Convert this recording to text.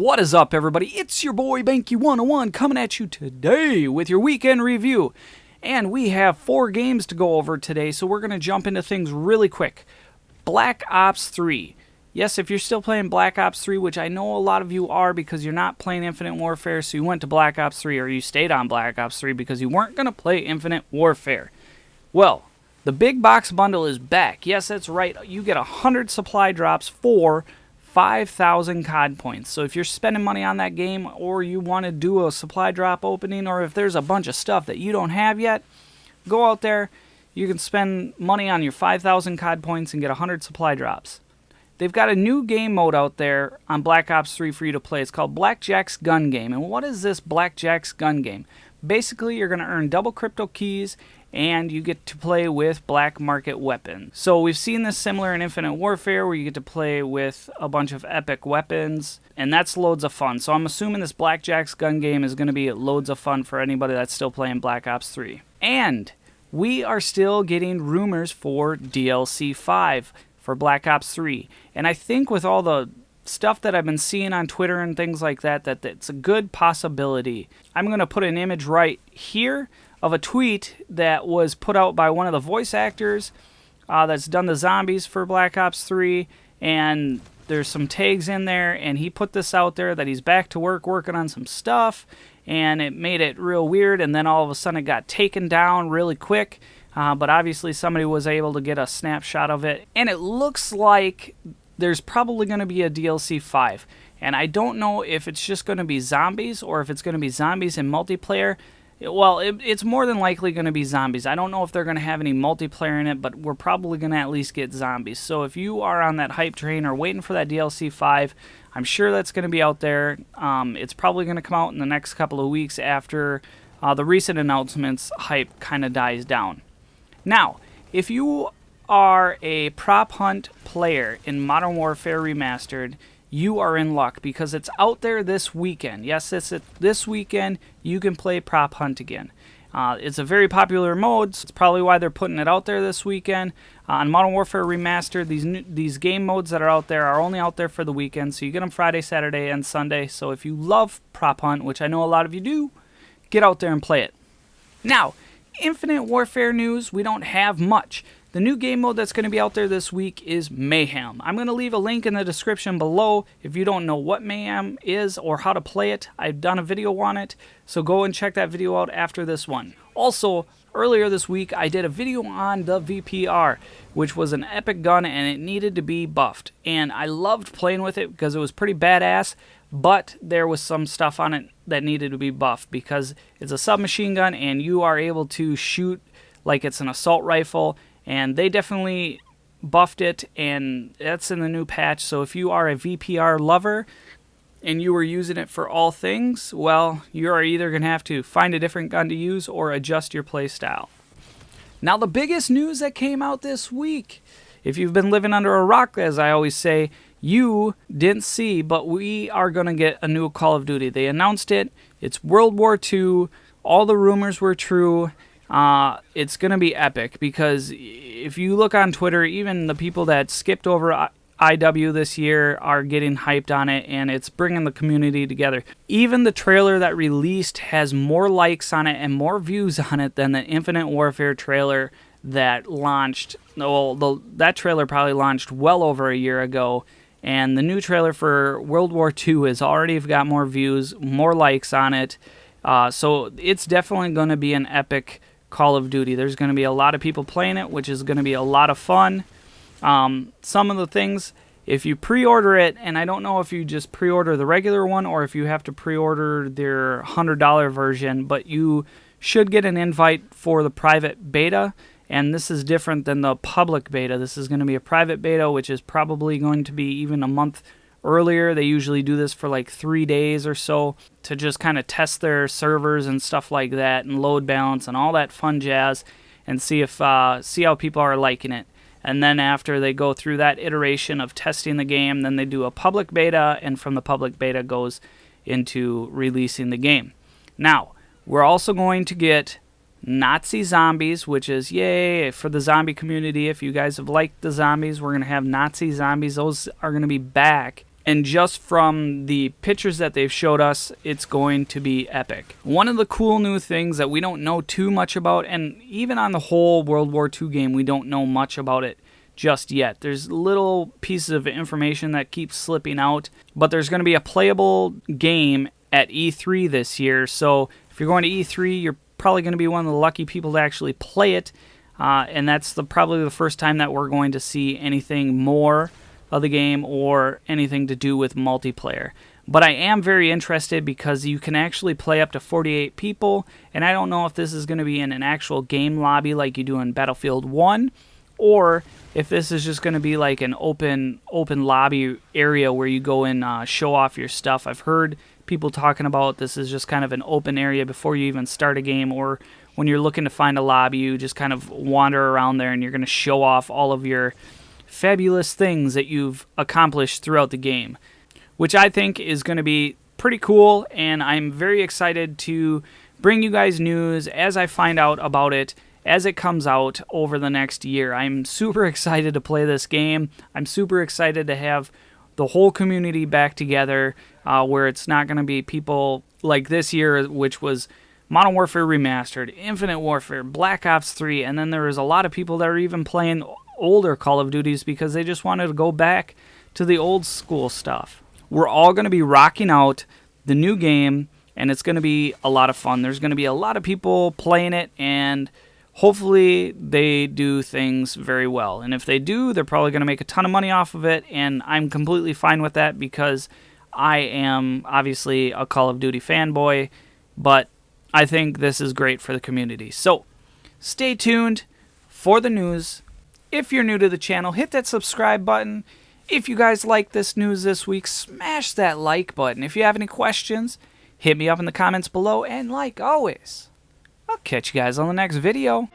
What is up, everybody? It's your boy Banky101 coming at you today with your weekend review. And we have 4 games to go over today, so we're going to jump into things really quick. Black Ops 3. Yes, if you're still playing Black Ops 3, which I know a lot of you are because you're not playing Infinite Warfare, so you went to Black Ops 3, or you stayed on Black Ops 3 because you weren't going to play Infinite Warfare. Well, the big box bundle is back. Yes, that's right. You get 100 supply drops for 5,000 COD points. So if you're spending money on that game, or you want to do a supply drop opening, or if there's a bunch of stuff that you don't have yet, go out there. You can spend money on your 5,000 COD points and get 100 supply drops. They've got a new game mode out there on Black Ops 3 for you to play. It's called Blackjack's Gun Game. And what is this Blackjack's Gun Game? Basically, you're going to earn double crypto keys, and you get to play with black market weapons. So we've seen this similar in Infinite Warfare, where you get to play with a bunch of epic weapons, and that's loads of fun. So I'm assuming this Blackjack's Gun Game is going to be loads of fun for anybody that's still playing Black Ops 3. And we are still getting rumors for DLC 5 for Black Ops 3. And I think with all the stuff that I've been seeing on Twitter and things like that, that it's a good possibility. I'm going to put an image right here of a tweet that was put out by one of the voice actors that's done the zombies for Black Ops 3, and there's some tags in there, and he put this out there that he's back to work working on some stuff, and it made it real weird, and then all of a sudden it got taken down really quick, but obviously somebody was able to get a snapshot of it, and it looks like there's probably going to be a DLC 5, and I don't know if it's just going to be zombies or if it's going to be zombies in multiplayer. Well, it's more than likely going to be zombies. I don't know if they're going to have any multiplayer in it, but we're probably going to at least get zombies. So if you are on that hype train or waiting for that DLC 5, I'm sure that's going to be out there. It's probably going to come out in the next couple of weeks after the recent announcements hype kind of dies down. Now, if you are a prop hunt player in Modern Warfare Remastered, you are in luck because it's out there this weekend. Yes, this weekend you can play Prop Hunt again. It's a very popular mode, so it's probably why they're putting it out there this weekend. On Modern Warfare Remastered, these game modes that are out there are only out there for the weekend, so you get them Friday, Saturday, and Sunday. So if you love Prop Hunt, which I know a lot of you do, get out there and play it. Now, Infinite Warfare news, we don't have much. The new game mode that's going to be out there this week is Mayhem. I'm going to leave a link in the description below if you don't know what Mayhem is or how to play it. I've done a video on it, so go and check that video out after this one. Also, earlier this week, I did a video on the VPR, which was an epic gun, and it needed to be buffed. And I loved playing with it because it was pretty badass, but there was some stuff on it that needed to be buffed because it's a submachine gun, and you are able to shoot like it's an assault rifle. And they definitely buffed it, and that's in the new patch. So if you are a VPR lover and you were using it for all things, well, you are either going to have to find a different gun to use or adjust your play style. Now, the biggest news that came out this week, if you've been living under a rock, as I always say, you didn't see, but we are going to get a new Call of Duty. They announced it. It's World War II. All the rumors were true. It's going to be epic because if you look on Twitter, even the people that skipped over IW this year are getting hyped on it, and it's bringing the community together. Even the trailer that released has more likes on it and more views on it than the Infinite Warfare trailer that launched. Well, that trailer probably launched well over a year ago, and the new trailer for World War II has already got more views, more likes on it. So it's definitely going to be an epic Call of Duty. There's going to be a lot of people playing it, which is going to be a lot of fun. Some of the things, if you pre-order it, and I don't know if you just pre-order the regular one or if you have to pre-order their $100 version, but you should get an invite for the private beta, and this is different than the public beta. This is going to be a private beta, which is probably going to be even a month earlier. They usually do this for like 3 days or so to just kind of test their servers and stuff like that, and load balance and all that fun jazz, and see how people are liking it. And then after they go through that iteration of testing the game, then they do a public beta, and from the public beta goes into releasing the game. Now, we're also going to get Nazi Zombies, which is yay for the zombie community. If you guys have liked the zombies, we're going to have Nazi Zombies. Those are going to be back. And just from the pictures that they've showed us, it's going to be epic. One of the cool new things that we don't know too much about, and even on the whole World War II game, we don't know much about it just yet. There's little pieces of information that keep slipping out, but there's going to be a playable game at E3 this year. So if you're going to E3, you're probably going to be one of the lucky people to actually play it. And that's probably the first time that we're going to see anything more of the game or anything to do with multiplayer. But I am very interested because you can actually play up to 48 people, and I don't know if this is going to be in an actual game lobby like you do in Battlefield 1, or if this is just going to be like an open lobby area where you go and show off your stuff. I've heard people talking about this is just kind of an open area before you even start a game, or when you're looking to find a lobby, you just kind of wander around there and you're going to show off all of your fabulous things that you've accomplished throughout the game, which I think is going to be pretty cool, and I'm very excited to bring you guys news as I find out about it as it comes out over the next year. I'm super excited to play this game. I'm super excited to have the whole community back together, where it's not going to be people like this year, which was Modern Warfare Remastered, Infinite Warfare, Black Ops 3, and then there was a lot of people that are even playing older Call of Duties because they just wanted to go back to the old school stuff. We're all going to be rocking out the new game, and it's going to be a lot of fun. There's going to be a lot of people playing it, and hopefully they do things very well. And if they do, they're probably going to make a ton of money off of it, and I'm completely fine with that because I am obviously a Call of Duty fanboy, but I think this is great for the community. So stay tuned for the news. If you're new to the channel, hit that subscribe button. If you guys like this news this week, smash that like button. If you have any questions, hit me up in the comments below. And like always, I'll catch you guys on the next video.